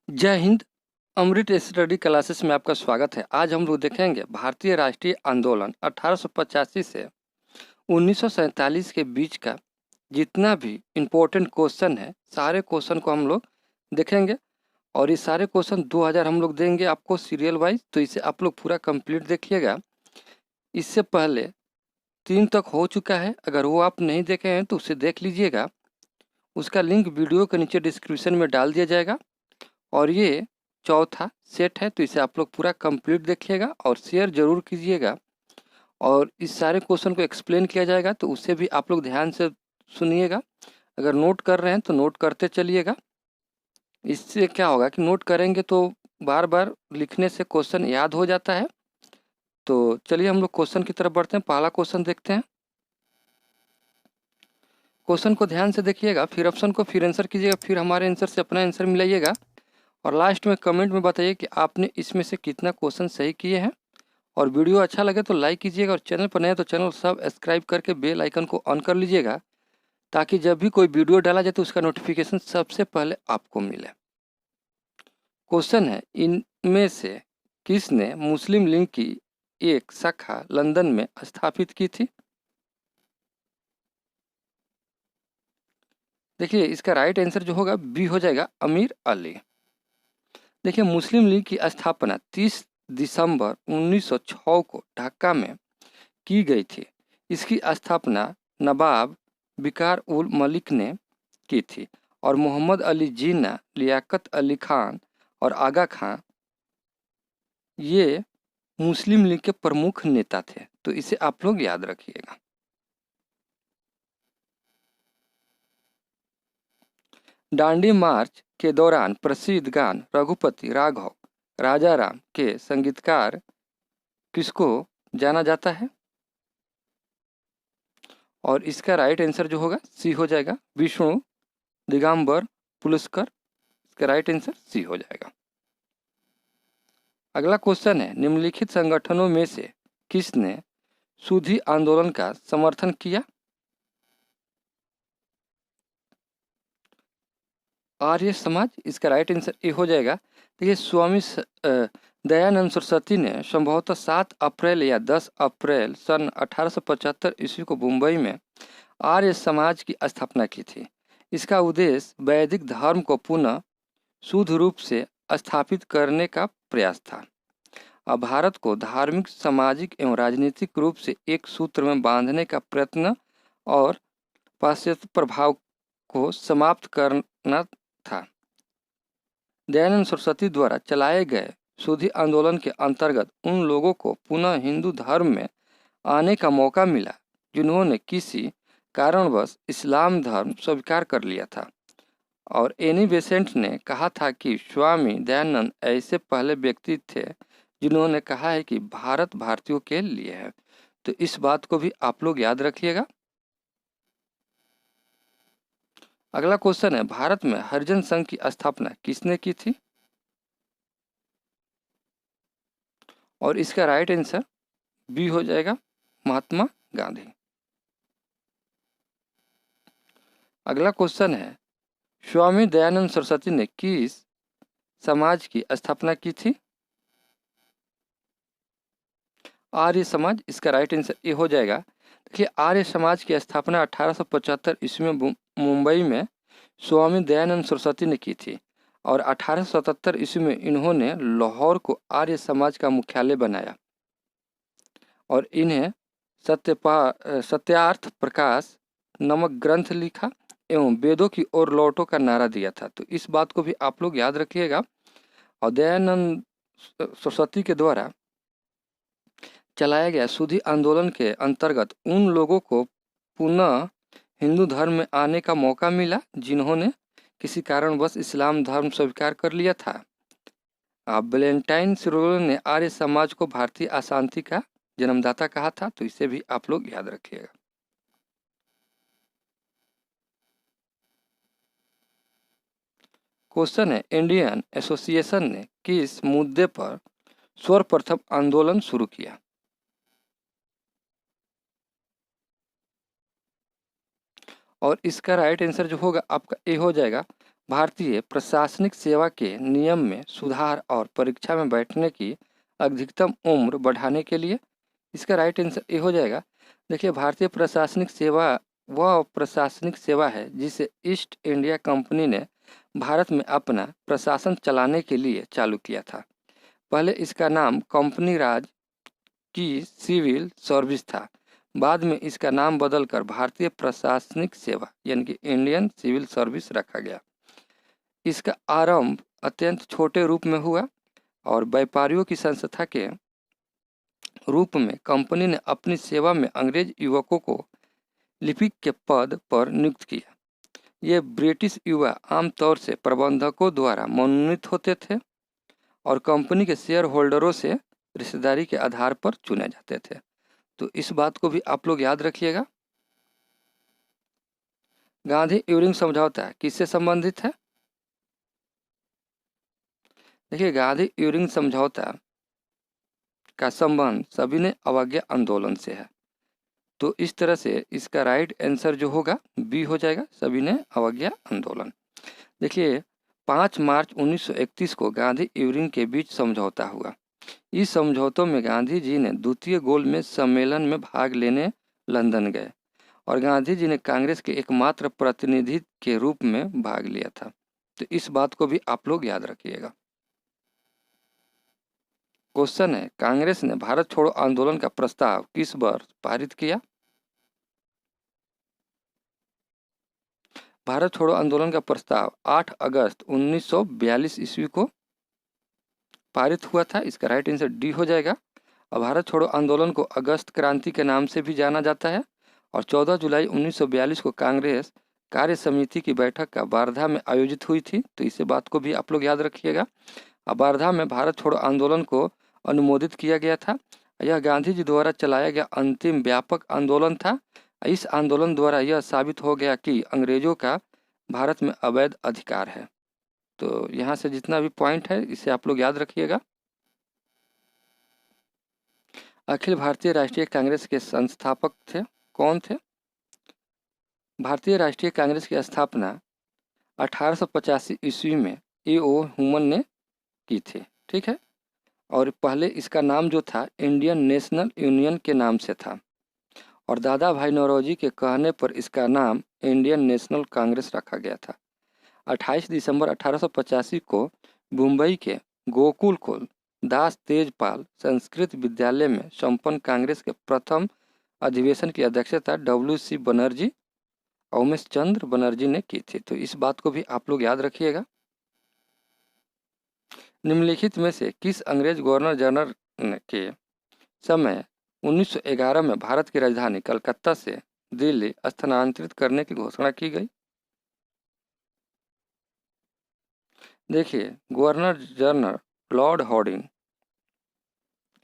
जय हिंद। अमृत study classes में आपका स्वागत है। आज हम लोग देखेंगे भारतीय राष्ट्रीय आंदोलन 1885 से 1947 के बीच का जितना भी इम्पोर्टेंट क्वेश्चन है, सारे क्वेश्चन को हम लोग देखेंगे। और ये सारे क्वेश्चन 2000 हम लोग देंगे आपको सीरियल वाइज, तो इसे आप लोग पूरा कंप्लीट देखिएगा। इससे पहले 3 तक हो चुका है, अगर वो आप नहीं देखे हैं तो उसे देख लीजिएगा। उसका लिंक वीडियो के नीचे डिस्क्रिप्शन में डाल दिया जाएगा। और ये चौथा सेट है, तो इसे आप लोग पूरा कंप्लीट देखिएगा और शेयर जरूर कीजिएगा। और इस सारे क्वेश्चन को एक्सप्लेन किया जाएगा, तो उसे भी आप लोग ध्यान से सुनिएगा। अगर नोट कर रहे हैं तो नोट करते चलिएगा। इससे क्या होगा कि नोट करेंगे तो बार बार लिखने से क्वेश्चन याद हो जाता है। तो चलिए हम लोग क्वेश्चन की तरफ बढ़ते हैं। पहला क्वेश्चन देखते हैं। क्वेश्चन को ध्यान से देखिएगा, फिर ऑप्शन को फिर आंसर कीजिएगा, फिर हमारे आंसर से अपना आंसर मिलाइएगा। और लास्ट में कमेंट में बताइए कि आपने इसमें से कितना क्वेश्चन सही किए हैं। और वीडियो अच्छा लगे तो लाइक कीजिएगा, और चैनल पर नए तो चैनल सब्सक्राइब करके बेल आइकन को ऑन कर लीजिएगा, ताकि जब भी कोई वीडियो डाला जाए तो उसका नोटिफिकेशन सबसे पहले आपको मिले। क्वेश्चन है, इनमें से किसने मुस्लिम लीग की एक शाखा लंदन में स्थापित की थी? देखिए, इसका राइट आंसर जो होगा बी हो जाएगा, अमीर अली। देखिए, मुस्लिम लीग की स्थापना 30 दिसंबर 1906 को ढाका में की गई थी। इसकी स्थापना नवाब विकार उल मलिक ने की थी, और मोहम्मद अली जिन्ना, लियाकत अली खान और आगा खां ये मुस्लिम लीग के प्रमुख नेता थे। तो इसे आप लोग याद रखिएगा। दांडी मार्च के दौरान प्रसिद्ध गान रघुपति राघव राजा राम के संगीतकार किसको जाना जाता है? और इसका राइट आंसर जो होगा सी हो जाएगा, विष्णु दिगंबर पुलस्कर। इसका राइट आंसर सी हो जाएगा। अगला क्वेश्चन है, निम्नलिखित संगठनों में से किसने सूधी आंदोलन का समर्थन किया? आर्य समाज। इसका राइट आंसर ए हो जाएगा। देखिए, स्वामी दयानंद सरस्वती ने संभवतः 7 अप्रैल या 10 अप्रैल सन 1875 ईस्वी को मुंबई में आर्य समाज की स्थापना की थी। इसका उद्देश्य वैदिक धर्म को पुनः शुद्ध रूप से स्थापित करने का प्रयास था। अब भारत को धार्मिक, सामाजिक एवं राजनीतिक रूप से एक सूत्र में बांधने का प्रयत्न और पाश्चात्य प्रभाव को समाप्त करना था। दयानंद सरस्वती द्वारा चलाए गए सूधी आंदोलन के अंतर्गत उन लोगों को पुनः हिंदू धर्म में आने का मौका मिला जिन्होंने किसी कारणवश इस्लाम धर्म स्वीकार कर लिया था। और एनी बेसेंट ने कहा था कि स्वामी दयानंद ऐसे पहले व्यक्ति थे जिन्होंने कहा है कि भारत भारतीयों के लिए है। तो इस बात को भी आप लोग याद रखिएगा। अगला क्वेश्चन है, भारत में हरिजन संघ की स्थापना किसने की थी? और इसका राइट आंसर बी हो जाएगा, महात्मा गांधी। अगला क्वेश्चन है, स्वामी दयानंद सरस्वती ने किस समाज की स्थापना की थी? आर्य समाज। इसका राइट आंसर ए हो जाएगा। देखिए, आर्य समाज की स्थापना 1875 ईस्वी में मुंबई में स्वामी दयानंद सरस्वती ने की थी, और 1877 ईस्वी में इन्होंने लाहौर को आर्य समाज का मुख्यालय बनाया और इन्हें सत्यार्थ प्रकाश नामक ग्रंथ लिखा एवं वेदों की ओर लौटो का नारा दिया था। तो इस बात को भी आप लोग याद रखिएगा। और दयानंद सरस्वती के द्वारा चलाया गया सूधी आंदोलन के अंतर्गत उन लोगों को पुनः हिंदू धर्म में आने का मौका मिला जिन्होंने किसी कारणवश इस्लाम धर्म स्वीकार कर लिया था। वैलेंटाइन सिरोल ने आर्य समाज को भारतीय अशांति का जन्मदाता कहा था। तो इसे भी आप लोग याद रखिएगा। क्वेश्चन है, इंडियन एसोसिएशन ने किस मुद्दे पर सर्वप्रथम आंदोलन शुरू किया? और इसका राइट आंसर जो होगा आपका ए हो जाएगा, भारतीय प्रशासनिक सेवा के नियम में सुधार और परीक्षा में बैठने की अधिकतम उम्र बढ़ाने के लिए। इसका राइट आंसर ये हो जाएगा। देखिए, भारतीय प्रशासनिक सेवा वह प्रशासनिक सेवा है जिसे ईस्ट इंडिया कंपनी ने भारत में अपना प्रशासन चलाने के लिए चालू किया था। पहले इसका नाम कंपनी राज की सिविल सर्विस था। बाद में इसका नाम बदलकर भारतीय प्रशासनिक सेवा यानी कि इंडियन सिविल सर्विस रखा गया। इसका आरंभ अत्यंत छोटे रूप में हुआ और व्यापारियों की संस्था के रूप में कंपनी ने अपनी सेवा में अंग्रेज युवकों को लिपिक के पद पर नियुक्त किया। ये ब्रिटिश युवा आमतौर से प्रबंधकों द्वारा मनोनीत होते थे और कंपनी के शेयर होल्डरों से रिश्तेदारी के आधार पर चुने जाते थे। तो इस बात को भी आप लोग याद रखिएगा। गांधी इरविन समझौता किससे संबंधित है? देखिए, गांधी इरविन समझौता का संबंध सविनय अवज्ञा आंदोलन से है। तो इस तरह से इसका राइट आंसर जो होगा बी हो जाएगा, सविनय अवज्ञा आंदोलन। देखिए, 5 मार्च 1931 को गांधी इरविन के बीच समझौता हुआ। इस समझौतों में गांधी जी ने द्वितीय गोलमेज सम्मेलन में भाग लेने लंदन गए और गांधी जी ने कांग्रेस के एकमात्र प्रतिनिधि के रूप में भाग लिया था। तो इस बात को भी आप लोग याद रखिएगा। क्वेश्चन है, कांग्रेस ने भारत छोड़ो आंदोलन का प्रस्ताव किस वर्ष पारित किया? भारत छोड़ो आंदोलन का प्रस्ताव 8 अगस्त 1942 ईस्वी को पारित हुआ था। इसका राइट आंसर डी हो जाएगा। और भारत छोड़ो आंदोलन को अगस्त क्रांति के नाम से भी जाना जाता है और 14 जुलाई 1942 को कांग्रेस कार्य समिति की बैठक का वार्धा में आयोजित हुई थी। तो इसे बात को भी आप लोग याद रखिएगा। वार्धा में भारत छोड़ो आंदोलन को अनुमोदित किया गया था। यह गांधी जी द्वारा चलाया गया अंतिम व्यापक आंदोलन था। इस आंदोलन द्वारा यह साबित हो गया कि अंग्रेजों का भारत में अवैध अधिकार है। तो यहाँ से जितना भी पॉइंट है इसे आप लोग याद रखिएगा। अखिल भारतीय राष्ट्रीय कांग्रेस के संस्थापक थे, कौन थे? भारतीय राष्ट्रीय कांग्रेस की स्थापना 1885 ईस्वी में A.O. ह्यूमन ने की थी। ठीक है, और पहले इसका नाम जो था इंडियन नेशनल यूनियन के नाम से था और दादा भाई नौरोजी के कहने पर इसका नाम इंडियन नेशनल कांग्रेस रखा गया था। 28 दिसंबर 1885 को मुंबई के गोकुल कुल दास तेजपाल संस्कृत विद्यालय में संपन्न कांग्रेस के प्रथम अधिवेशन की अध्यक्षता W.C. बनर्जी उमेश चंद्र बनर्जी ने की थी। तो इस बात को भी आप लोग याद रखिएगा। निम्नलिखित में से किस अंग्रेज गवर्नर जनरल के समय 1911 में भारत की राजधानी कलकत्ता से दिल्ली स्थानांतरित करने की घोषणा की गई? देखिए, गवर्नर जनरल लॉर्ड हार्डिंग।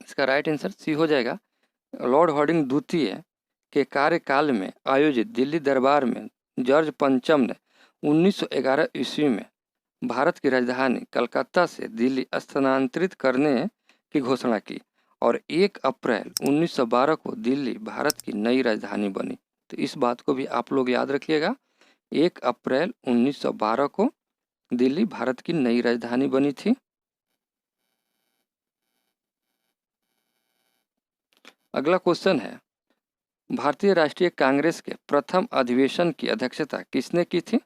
इसका राइट आंसर सी हो जाएगा। लॉर्ड हार्डिंग द्वितीय के कार्यकाल में आयोजित दिल्ली दरबार में जॉर्ज पंचम ने 1911 ईस्वी में भारत की राजधानी कलकत्ता से दिल्ली स्थानांतरित करने की घोषणा की और 1 अप्रैल 1912 को दिल्ली भारत की नई राजधानी बनी। तो इस बात को भी आप लोग याद रखिएगा। 1 अप्रैल 1912 को दिल्ली भारत की नई राजधानी बनी थी। अगला क्वेश्चन है, भारतीय राष्ट्रीय कांग्रेस के प्रथम अधिवेशन की अध्यक्षता किसने की थी?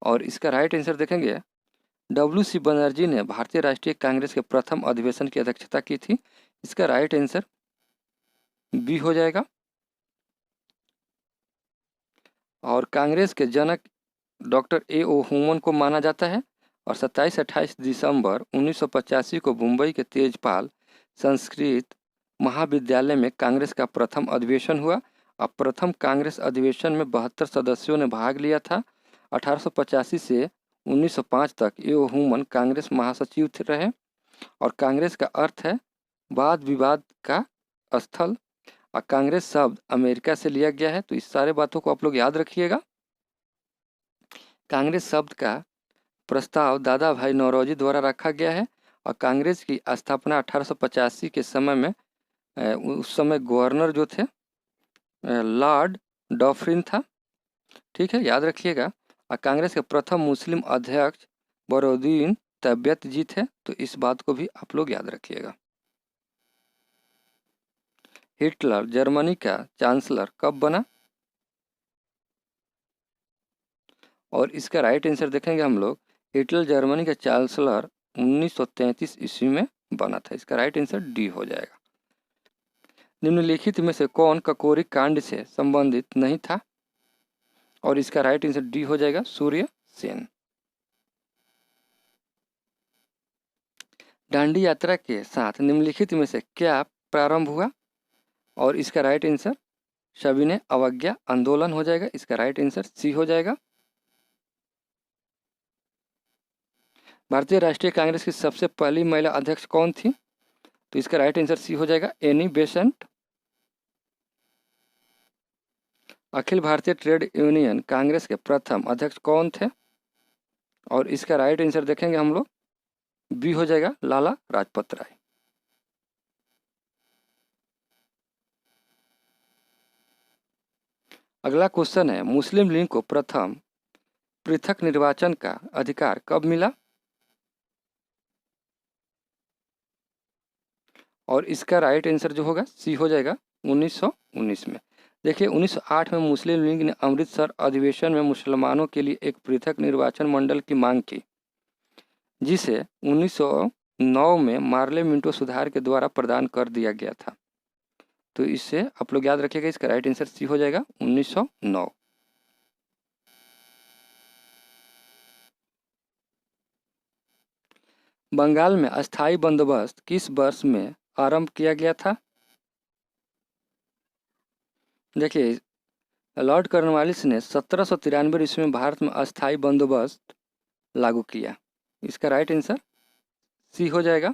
और इसका राइट आंसर देखेंगे, W.C. बनर्जी ने भारतीय राष्ट्रीय कांग्रेस के प्रथम अधिवेशन की अध्यक्षता की थी। इसका राइट आंसर बी हो जाएगा। और कांग्रेस के जनक डॉक्टर A.O. ह्यूमन को माना जाता है और 27-28 दिसंबर 1985 को मुंबई के तेजपाल संस्कृत महाविद्यालय में कांग्रेस का प्रथम अधिवेशन हुआ। अब प्रथम कांग्रेस अधिवेशन में 72 सदस्यों ने भाग लिया था। 1885 से 1905 तक A.O. ह्यूमन कांग्रेस महासचिव रहे और कांग्रेस का अर्थ है वाद विवाद का स्थल और कांग्रेस शब्द अमेरिका से लिया गया है। तो इस सारे बातों को आप लोग याद रखिएगा। कांग्रेस शब्द का प्रस्ताव दादा भाई नौरोजी द्वारा रखा गया है और कांग्रेस की स्थापना 1885 के समय में उस समय गवर्नर जो थे लॉर्ड डॉफ्रिन था। ठीक है, याद रखिएगा। और कांग्रेस के प्रथम मुस्लिम अध्यक्ष बरोद्दीन तबियत जी थे, तो इस बात को भी आप लोग याद रखिएगा। हिटलर जर्मनी का चांसलर कब बना? और इसका राइट आंसर देखेंगे हम लोग, हिटलर जर्मनी का चांसलर 1933 ईस्वी में बना था। इसका राइट आंसर डी हो जाएगा। निम्नलिखित में से कौन ककोरी कांड से संबंधित नहीं था? और इसका राइट आंसर डी हो जाएगा, सूर्य सेन। दांडी यात्रा के साथ निम्नलिखित में से क्या प्रारंभ हुआ? और इसका राइट आंसर सविनय अवज्ञा आंदोलन हो जाएगा। इसका राइट आंसर सी हो जाएगा। भारतीय राष्ट्रीय कांग्रेस की सबसे पहली महिला अध्यक्ष कौन थी? तो इसका राइट आंसर सी हो जाएगा, Annie Besant. Akhil Bharatiya trade union Congress के प्रथम अध्यक्ष कौन थे? और इसका राइट आंसर देखेंगे हम लोग, बी हो जाएगा, लाला लाजपत राय। अगला क्वेश्चन है, मुस्लिम लीग को प्रथम पृथक निर्वाचन का अधिकार कब मिला? और इसका राइट आंसर जो होगा सी हो जाएगा, 1919 में। देखिए 1908 में मुस्लिम लीग ने अमृतसर अधिवेशन में मुसलमानों के लिए एक पृथक निर्वाचन मंडल की मांग की, जिसे 1909 में मार्ले मिंटो सुधार के द्वारा प्रदान कर दिया गया था। तो इससे आप लोग याद रखिएगा, इसका राइट आंसर सी हो जाएगा, 1909। बंगाल में अस्थायी बंदोबस्त किस वर्ष में आरंभ किया गया था? देखिए लॉर्ड कॉर्नवालिस ने 1793 ईस्वी में भारत में अस्थायी बंदोबस्त लागू किया। इसका राइट आंसर सी हो जाएगा।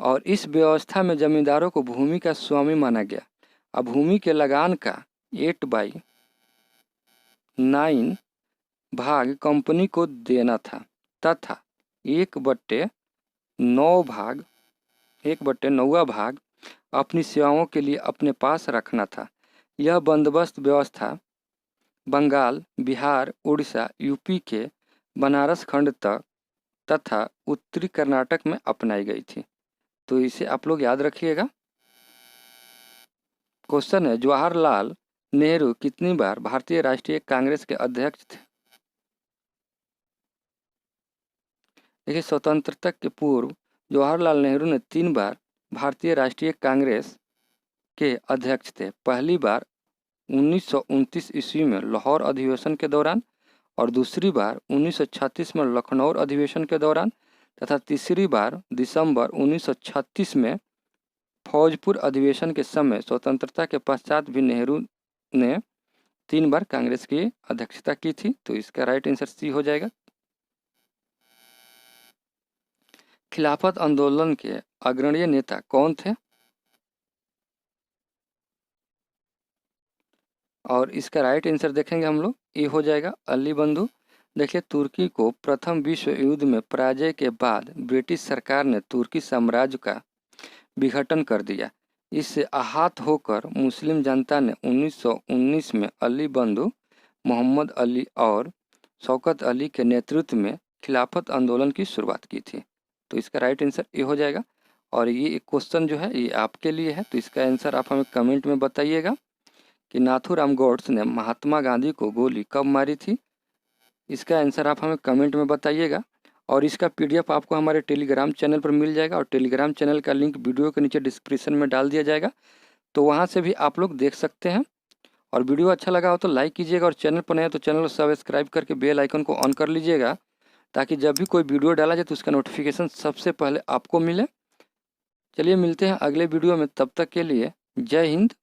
और इस व्यवस्था में जमींदारों को भूमि का स्वामी माना गया। अब भूमि के लगान का 8/9 भाग कंपनी को देना था तथा 1/9 भाग अपनी सेवाओं के लिए अपने पास रखना था। यह बंदोबस्त व्यवस्था बंगाल, बिहार, उड़ीसा, यूपी के बनारस खंड तक तथा उत्तरी कर्नाटक में अपनाई गई थी। तो इसे आप लोग याद रखिएगा। क्वेश्चन है, जवाहरलाल नेहरू कितनी बार भारतीय राष्ट्रीय कांग्रेस के अध्यक्ष थे? देखिए स्वतंत्रता के पूर्व जवाहरलाल नेहरू ने 3 बार भारतीय राष्ट्रीय कांग्रेस के अध्यक्ष थे। पहली बार 1929 ईस्वी में लाहौर अधिवेशन के दौरान, और दूसरी बार 1936 में लखनऊ अधिवेशन के दौरान, तथा तीसरी बार दिसंबर 1936 में फौजपुर अधिवेशन के समय। स्वतंत्रता के पश्चात भी नेहरू ने 3 बार कांग्रेस की अध्यक्षता की थी। तो इसका राइट आंसर सी हो जाएगा। खिलाफत आंदोलन के अग्रणी नेता कौन थे? और इसका राइट आंसर देखेंगे हम लोग, ये हो जाएगा अली बंधु। देखिए तुर्की को प्रथम विश्व युद्ध में पराजय के बाद ब्रिटिश सरकार ने तुर्की साम्राज्य का विघटन कर दिया। इससे आहत होकर मुस्लिम जनता ने 1919 में अली बंधु, मोहम्मद अली और शौकत अली के नेतृत्व में खिलाफत आंदोलन की शुरुआत की थी। तो इसका राइट आंसर ये हो जाएगा। और ये क्वेश्चन जो है ये आपके लिए है, तो इसका आंसर आप हमें कमेंट में बताइएगा कि नाथूराम गॉड्स ने महात्मा गांधी को गोली कब मारी थी। इसका आंसर आप हमें कमेंट में बताइएगा। और इसका पीडीएफ आपको हमारे टेलीग्राम चैनल पर मिल जाएगा, और टेलीग्राम चैनल का लिंक वीडियो के नीचे डिस्क्रिप्शन में डाल दिया जाएगा, तो वहाँ से भी आप लोग देख सकते हैं। और वीडियो अच्छा लगा हो तो लाइक कीजिएगा, और चैनल पर नए तो चैनल को सब्सक्राइब करके बेल आइकन को ऑन कर लीजिएगा, ताकि जब भी कोई वीडियो डाला जाए तो उसका नोटिफिकेशन सबसे पहले आपको मिले। चलिए मिलते हैं अगले वीडियो में, तब तक के लिए जय हिंद,